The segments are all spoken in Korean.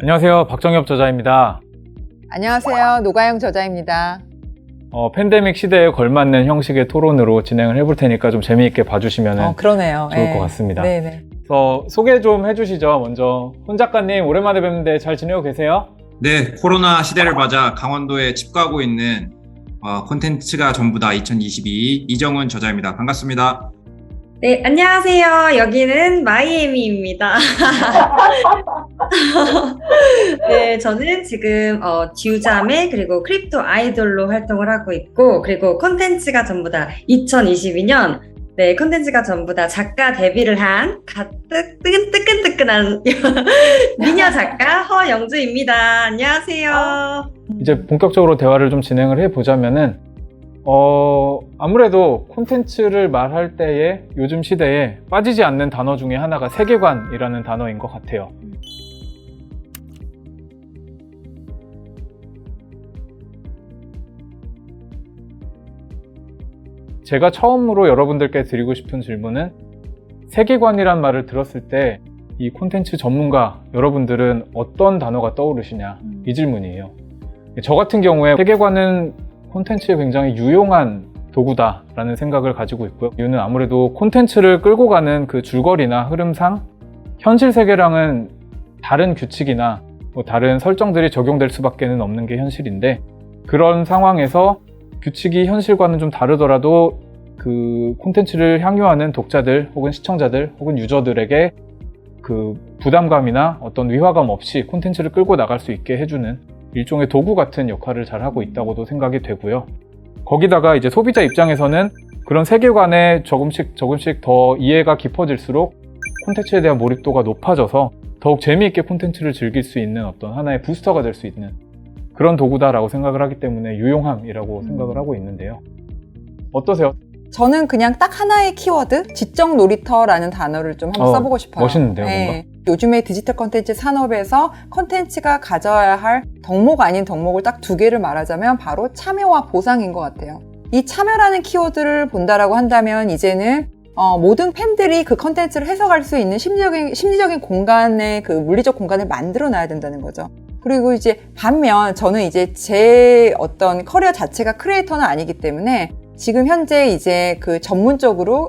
안녕하세요. 박정엽 저자입니다. 안녕하세요. 노가영 저자입니다. 팬데믹 시대에 걸맞는 형식의 토론으로 진행을 해볼 테니까 좀 재미있게 봐주시면 그러네요. 좋을 것 같습니다. 네네. 소개 좀 해주시죠. 먼저 손 작가님 오랜만에 뵙는데 잘 지내고 계세요? 네, 코로나 시대를 맞아 강원도에 집 가고 있는 콘텐츠가 전부다 2022 이정훈 저자입니다. 반갑습니다. 네, 안녕하세요. 여기는 마이애미입니다. 네, 저는 지금 듀자매 그리고 크립토 아이돌로 활동을 하고 있고, 그리고 콘텐츠가 전부 다 2022년 네, 콘텐츠가 전부 다 작가 데뷔를 한 뜨끈뜨끈한 미녀 작가 허영주입니다. 안녕하세요. 이제 본격적으로 대화를 좀 진행을 해보자면은 아무래도 콘텐츠를 말할 때에 요즘 시대에 빠지지 않는 단어 중에 하나가 세계관이라는 단어인 것 같아요. 제가 처음으로 여러분들께 드리고 싶은 질문은 세계관이란 말을 들었을 때 이 콘텐츠 전문가 여러분들은 어떤 단어가 떠오르시냐 이 질문이에요. 저 같은 경우에 세계관은 콘텐츠에 굉장히 유용한 도구다라는 생각을 가지고 있고요. 이유는 아무래도 콘텐츠를 끌고 가는 그 줄거리나 흐름상 현실 세계랑은 다른 규칙이나 다른 설정들이 적용될 수밖에 없는 게 현실인데, 그런 상황에서 규칙이 현실과는 좀 다르더라도 그 콘텐츠를 향유하는 독자들 혹은 시청자들 혹은 유저들에게 그 부담감이나 어떤 위화감 없이 콘텐츠를 끌고 나갈 수 있게 해주는 일종의 도구 같은 역할을 잘 하고 있다고도 생각이 되고요. 거기다가 이제 소비자 입장에서는 그런 세계관에 조금씩 더 이해가 깊어질수록 콘텐츠에 대한 몰입도가 높아져서 더욱 재미있게 콘텐츠를 즐길 수 있는 어떤 하나의 부스터가 될 수 있는 그런 도구다라고 생각을 하기 때문에 유용함이라고 생각을 하고 있는데요. 어떠세요? 저는 그냥 딱 하나의 키워드, 지적 놀이터라는 단어를 좀 한번 써보고 싶어요. 멋있는데요, 네. 뭔가? 요즘에 디지털 콘텐츠 산업에서 콘텐츠가 가져야 할 덕목 아닌 덕목을 딱 두 개를 말하자면 바로 참여와 보상인 것 같아요. 이 참여라는 키워드를 본다라고 한다면 이제는 모든 팬들이 그 콘텐츠를 해석할 수 있는 심리적인 공간의 그 물리적 공간을 만들어 놔야 된다는 거죠. 그리고 이제 반면 저는 이제 제 어떤 커리어 자체가 크리에이터는 아니기 때문에 지금 현재 이제 그 전문적으로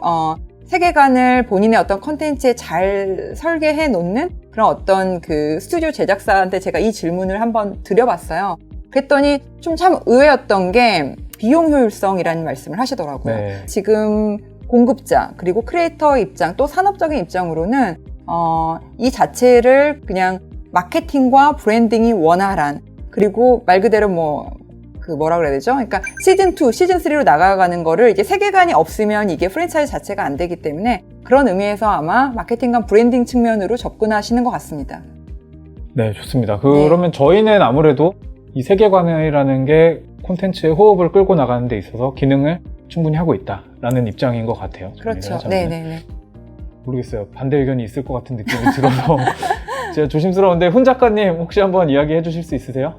세계관을 본인의 어떤 컨텐츠에 잘 설계해 놓는 그런 어떤 그 스튜디오 제작사한테 제가 이 질문을 한번 드려봤어요. 그랬더니 좀 참 의외였던 게 비용 효율성이라는 말씀을 하시더라고요. 네. 지금 공급자 그리고 크리에이터 입장 또 산업적인 입장으로는 이 자체를 그냥 마케팅과 브랜딩이 원활한, 그리고 말 그대로 뭐라 그래야 되죠? 그러니까 시즌2, 시즌3로 나가가는 거를 이게 세계관이 없으면 이게 프랜차이즈 자체가 안 되기 때문에 그런 의미에서 아마 마케팅과 브랜딩 측면으로 접근하시는 것 같습니다. 네, 좋습니다. 그러면 저희는 아무래도 이 세계관이라는 게 콘텐츠의 호흡을 끌고 나가는 데 있어서 기능을 충분히 하고 있다라는 입장인 것 같아요. 그렇죠. 네네네. 모르겠어요. 반대 의견이 있을 것 같은 느낌이 들어서 제가 조심스러운데 훈 작가님 혹시 한번 이야기해 주실 수 있으세요?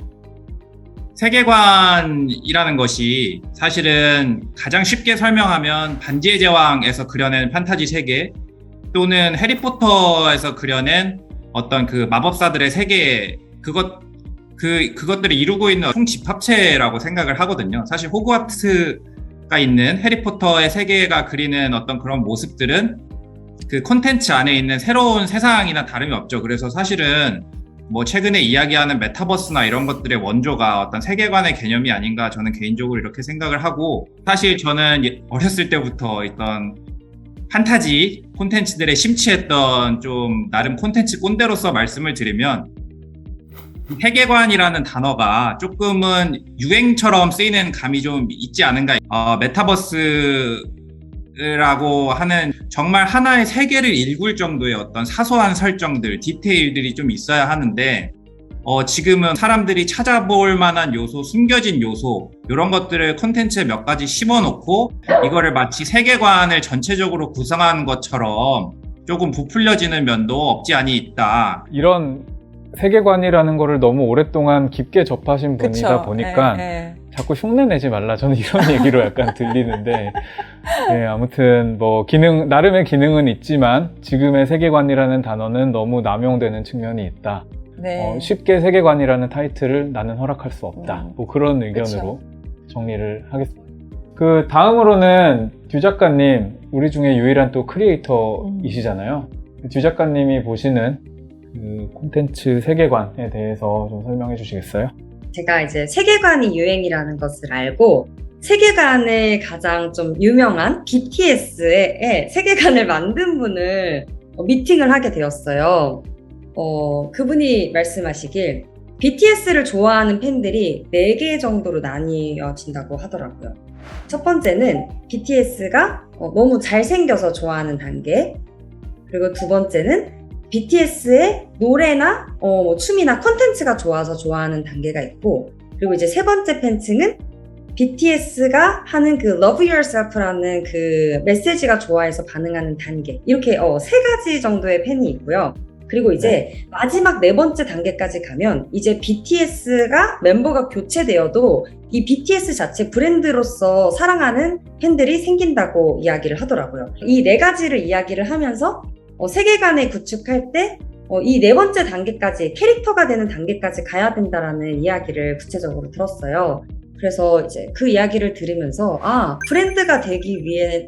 세계관이라는 것이 사실은 가장 쉽게 설명하면 반지의 제왕에서 그려낸 판타지 세계, 또는 해리포터에서 그려낸 어떤 그 마법사들의 세계, 그것들을 이루고 있는 총집합체라고 생각을 하거든요. 사실 호그와트가 있는 해리포터의 세계가 그리는 어떤 그런 모습들은 그 콘텐츠 안에 있는 새로운 세상이나 다름이 없죠. 그래서 사실은 뭐 최근에 이야기하는 메타버스나 이런 것들의 원조가 어떤 세계관의 개념이 아닌가, 저는 개인적으로 이렇게 생각을 하고, 사실 저는 어렸을 때부터 있던 판타지 콘텐츠들에 심취했던 좀 나름 콘텐츠 꼰대로서 말씀을 드리면, 세계관이라는 단어가 조금은 유행처럼 쓰이는 감이 좀 있지 않은가. 메타버스라고 하는 정말 하나의 세계를 일굴 정도의 어떤 사소한 설정들, 디테일들이 좀 있어야 하는데, 지금은 사람들이 찾아볼 만한 요소, 숨겨진 요소, 이런 것들을 콘텐츠에 몇 가지 심어놓고 이거를 마치 세계관을 전체적으로 구성하는 것처럼 조금 부풀려지는 면도 없지 않이 있다. 이런 세계관이라는 거를 너무 오랫동안 깊게 접하신 분이다 보니까 자꾸 흉내내지 말라, 저는 이런 얘기로 약간 들리는데, 네, 아무튼 뭐 나름의 기능은 있지만 지금의 세계관이라는 단어는 너무 남용되는 측면이 있다. 네. 쉽게 세계관이라는 타이틀을 나는 허락할 수 없다. 뭐 그런 의견으로 그쵸. 정리를 하겠습니다. 그 다음으로는 듀 작가님, 우리 중에 유일한 또 크리에이터이시잖아요. 듀 작가님이 보시는 그 콘텐츠 세계관에 대해서 좀 설명해 주시겠어요? 제가 이제 세계관이 유행이라는 것을 알고 세계관을 가장 좀 유명한 BTS의 세계관을 만든 분을 미팅을 하게 되었어요. 그분이 말씀하시길 BTS를 좋아하는 팬들이 4개 정도로 나뉘어진다고 하더라고요. 첫 번째는 BTS가 너무 잘생겨서 좋아하는 단계, 그리고 두 번째는 BTS의 노래나 춤이나 컨텐츠가 좋아서 좋아하는 단계가 있고, 그리고 이제 세 번째 팬층은 BTS가 하는 그 Love Yourself라는 그 메시지가 좋아해서 반응하는 단계, 이렇게 3가지 정도의 팬이 있고요. 그리고 이제 마지막 4번째 단계까지 가면 이제 BTS가 멤버가 교체되어도 이 BTS 자체 브랜드로서 사랑하는 팬들이 생긴다고 이야기를 하더라고요. 이 4가지를 이야기를 하면서 세계관을 구축할 때 이 4번째 단계까지, 캐릭터가 되는 단계까지 가야 된다라는 이야기를 구체적으로 들었어요. 그래서 이제 그 이야기를 들으면서 브랜드가 되기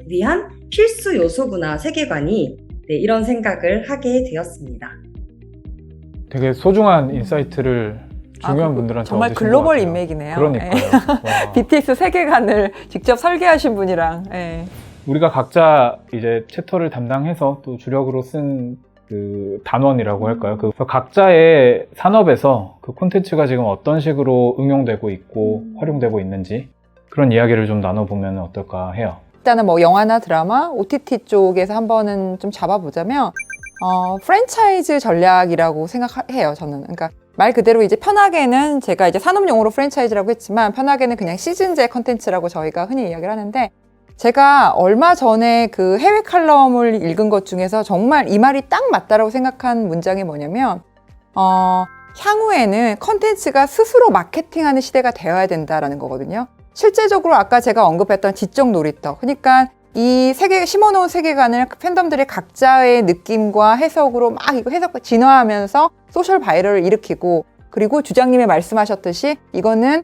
위한 필수 요소구나, 세계관이. 네, 이런 생각을 하게 되었습니다. 되게 소중한 인사이트를 중요한 분들한테 정말 얻으신 글로벌 것 같아요. 인맥이네요. 그러니까요. 와. BTS 세계관을 직접 설계하신 분이랑. 우리가 각자 이제 챕터를 담당해서 또 주력으로 쓴 그 단원이라고 할까요? 그 각자의 산업에서 그 콘텐츠가 지금 어떤 식으로 응용되고 있고 활용되고 있는지 그런 이야기를 좀 나눠보면 어떨까 해요. 일단은 뭐 영화나 드라마, OTT 쪽에서 한번은 좀 잡아보자면 프랜차이즈 전략이라고 생각해요, 저는. 그러니까 말 그대로 이제 편하게는 제가 이제 산업용어로 프랜차이즈라고 했지만 편하게는 그냥 시즌제 컨텐츠라고 저희가 흔히 이야기를 하는데, 제가 얼마 전에 그 해외 칼럼을 읽은 것 중에서 정말 이 말이 딱 맞다라고 생각한 문장이 뭐냐면 향후에는 컨텐츠가 스스로 마케팅하는 시대가 되어야 된다라는 거거든요. 실제적으로 아까 제가 언급했던 지적 놀이터, 그러니까 이 심어놓은 세계관을 팬덤들의 각자의 느낌과 해석으로 막 이거 해석 진화하면서 소셜 바이럴을 일으키고, 그리고 주장님이 말씀하셨듯이 이거는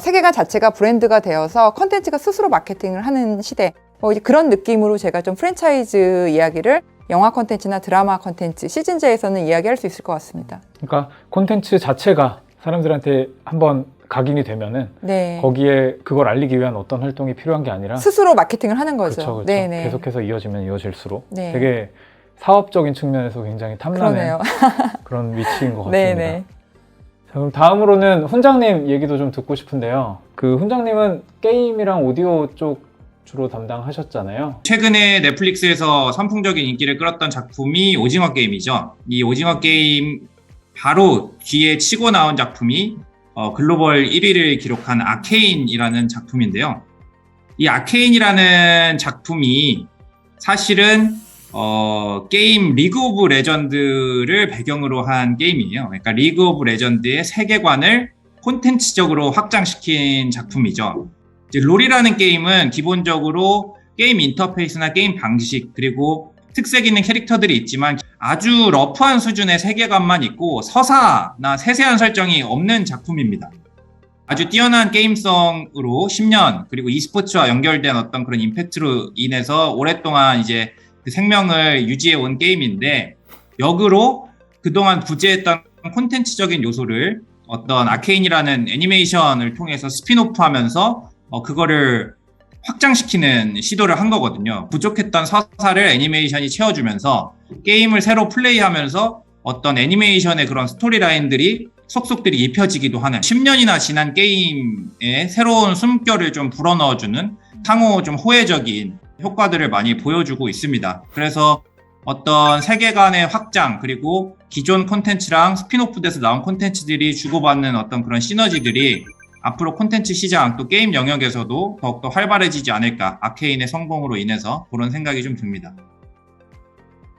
세계관 자체가 브랜드가 되어서 컨텐츠가 스스로 마케팅을 하는 시대, 이제 그런 느낌으로 제가 좀 프랜차이즈 이야기를 영화 컨텐츠나 드라마 컨텐츠, 시즌제에서는 이야기할 수 있을 것 같습니다. 그러니까 콘텐츠 자체가 사람들한테 한번 각인이 되면은 네. 거기에 그걸 알리기 위한 어떤 활동이 필요한 게 아니라 스스로 마케팅을 하는 거죠. 그렇죠. 네네. 계속해서 이어지면 이어질수록 네. 되게 사업적인 측면에서 굉장히 탐나는 그러네요. 그런 위치인 것 같습니다. 네네. 자, 그럼 다음으로는 훈장님 얘기도 좀 듣고 싶은데요. 그 훈장님은 게임이랑 오디오 쪽 주로 담당하셨잖아요. 최근에 넷플릭스에서 선풍적인 인기를 끌었던 작품이 오징어 게임이죠. 이 오징어 게임 바로 뒤에 치고 나온 작품이 글로벌 1위를 기록한 아케인이라는 작품인데요. 이 아케인이라는 작품이 사실은 게임 리그 오브 레전드를 배경으로 한 게임이에요. 그러니까 리그 오브 레전드의 세계관을 콘텐츠적으로 확장시킨 작품이죠. 이제 롤이라는 게임은 기본적으로 게임 인터페이스나 게임 방식, 그리고 특색 있는 캐릭터들이 있지만 아주 러프한 수준의 세계관만 있고 서사나 세세한 설정이 없는 작품입니다. 아주 뛰어난 게임성으로 10년, 그리고 e스포츠와 연결된 어떤 그런 임팩트로 인해서 오랫동안 이제 그 생명을 유지해 온 게임인데, 역으로 그동안 부재했던 콘텐츠적인 요소를 어떤 아케인이라는 애니메이션을 통해서 스핀오프 하면서 그거를 확장시키는 시도를 한 거거든요. 부족했던 서사를 애니메이션이 채워주면서 게임을 새로 플레이하면서 어떤 애니메이션의 그런 스토리라인들이 속속들이 입혀지기도 하는, 10년이나 지난 게임에 새로운 숨결을 좀 불어넣어주는 상호 좀 호혜적인 효과들을 많이 보여주고 있습니다. 그래서 어떤 세계관의 확장, 그리고 기존 콘텐츠랑 스핀오프 돼서 나온 콘텐츠들이 주고받는 어떤 그런 시너지들이 앞으로 콘텐츠 시장, 또 게임 영역에서도 더욱더 활발해지지 않을까, 아케인의 성공으로 인해서 그런 생각이 좀 듭니다.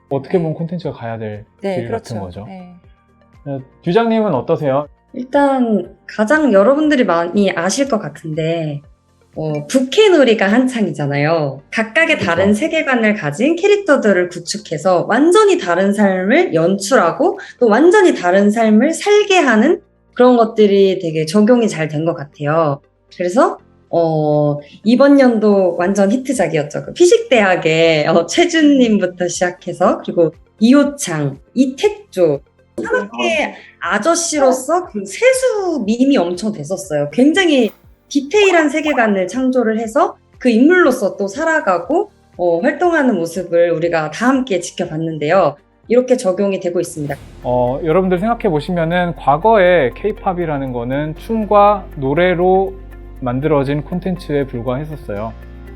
어떻게 보면 콘텐츠가 가야 될 길 그렇죠. 같은 거죠. 네. 듀장님은 어떠세요? 일단 가장 여러분들이 많이 아실 것 같은데 부캐놀이가 한창이잖아요. 각각의 다른 그렇죠. 세계관을 가진 캐릭터들을 구축해서 완전히 다른 삶을 연출하고 또 완전히 다른 삶을 살게 하는 그런 것들이 되게 적용이 잘 된 것 같아요. 그래서 이번 연도 완전 히트작이었죠. 그 피식대학의 최준님부터 시작해서 그리고 이호창, 이택조, 산악회 아저씨로서 그 세수 밈이 엄청 됐었어요. 굉장히 디테일한 세계관을 창조를 해서 그 인물로서 또 살아가고 활동하는 모습을 우리가 다 함께 지켜봤는데요. 이렇게 적용이 되고 있습니다. 여러분들 생각해 보시면은 과거에 K-팝이라는 거는 춤과 노래로 만들어진 콘텐츠에 불과했었어요.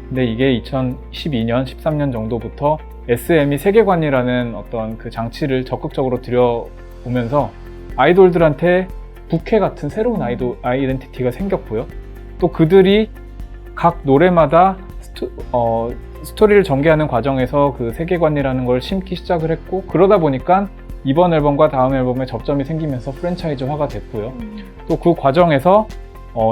근데 이게 2012년, 13년 정도부터 SM이 세계관이라는 어떤 그 장치를 적극적으로 들여오면서 아이돌들한테 부캐 같은 새로운 아이덴티티가 생겼고요. 또 그들이 각 노래마다 스토리를 전개하는 과정에서 그 세계관이라는 걸 심기 시작을 했고, 그러다 보니까 이번 앨범과 다음 앨범에 접점이 생기면서 프랜차이즈화가 됐고요. 또 그 과정에서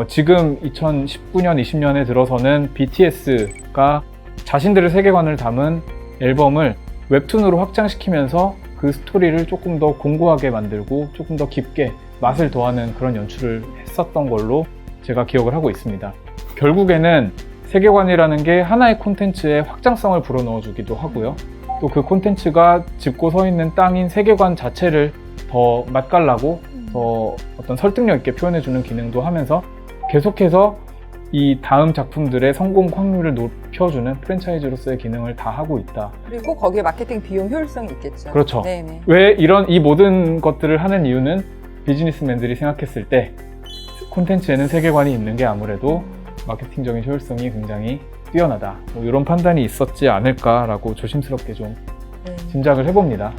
지금 2019년, 20년에 들어서는 BTS가 자신들의 세계관을 담은 앨범을 웹툰으로 확장시키면서 그 스토리를 조금 더 공고하게 만들고 조금 더 깊게 맛을 더하는 그런 연출을 했었던 걸로 제가 기억을 하고 있습니다. 결국에는 세계관이라는 게 하나의 콘텐츠의 확장성을 불어넣어주기도 하고요. 또 그 콘텐츠가 짚고 서 있는 땅인 세계관 자체를 더 맛깔나고 더 어떤 설득력 있게 표현해주는 기능도 하면서 계속해서 이 다음 작품들의 성공 확률을 높여주는 프랜차이즈로서의 기능을 다 하고 있다. 그리고 거기에 마케팅 비용 효율성이 있겠죠. 그렇죠. 네네. 왜 이 모든 것들을 하는 이유는 비즈니스맨들이 생각했을 때 콘텐츠에는 세계관이 있는 게 아무래도 마케팅적인 효율성이 굉장히 뛰어나다. 이런 판단이 있었지 않을까라고 조심스럽게 좀 짐작을 해봅니다.